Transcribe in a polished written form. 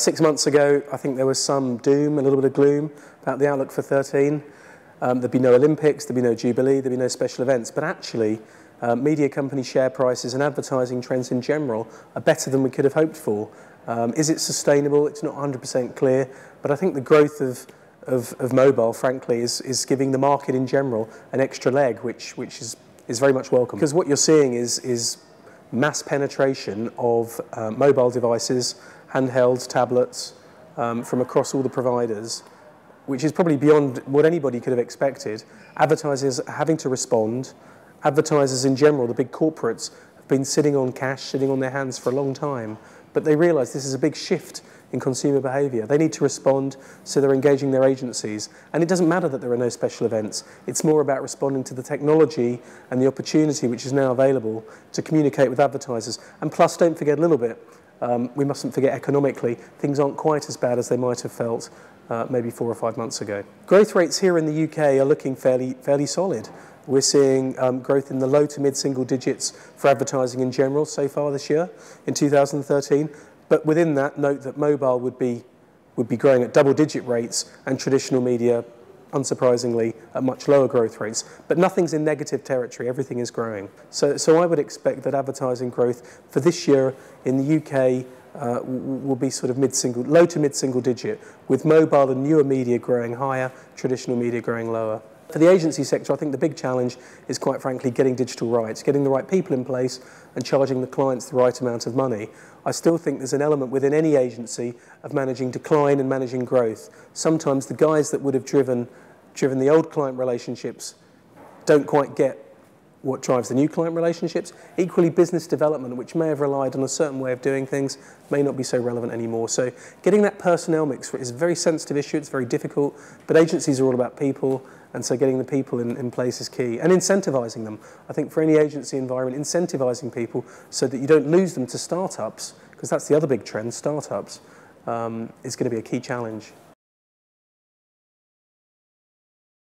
6 months ago, I think there was some doom, a little bit of gloom about the outlook for 13. There'd be no Olympics, there'd be no Jubilee, there'd be no special events. But actually, media company share prices and advertising trends in general are better than we could have hoped for. Is it sustainable? It's not 100% clear. But I think the growth of mobile, frankly, is giving the market in general an extra leg, which is very much welcome. Because what you're seeing is mass penetration of mobile devices, handhelds, tablets, from across all the providers, which is probably beyond what anybody could have expected. Advertisers are having to respond. Advertisers in general, the big corporates, have been sitting on cash, sitting on their hands for a long time, but they realise this is a big shift in consumer behaviour. They need to respond, so they're engaging their agencies. And it doesn't matter that there are no special events. It's more about responding to the technology and the opportunity which is now available to communicate with advertisers. And plus, don't forget a little bit, we mustn't forget economically, things aren't quite as bad as they might have felt maybe 4 or 5 months ago. Growth rates here in the UK are looking fairly solid. We're seeing growth in the low to mid-single digits for advertising in general so far this year, in 2013. But within that, note that mobile would be growing at double-digit rates and traditional media, unsurprisingly, at much lower growth rates. But nothing's in negative territory, everything is growing. So I would expect that advertising growth for this year in the UK will be sort of low to mid-single digit, with mobile and newer media growing higher, traditional media growing lower. For the agency sector, I think the big challenge is, quite frankly, getting digital right, getting the right people in place and charging the clients the right amount of money. I still think there's an element within any agency of managing decline and managing growth. Sometimes the guys that would have driven the old client relationships don't quite get what drives the new client relationships. Equally, business development, which may have relied on a certain way of doing things, may not be so relevant anymore. So getting that personnel mix is a very sensitive issue, it's very difficult, but agencies are all about people, and so getting the people in place is key. And incentivising them. I think for any agency environment, incentivising people so that you don't lose them to startups, because that's the other big trend, startups, is going to be a key challenge.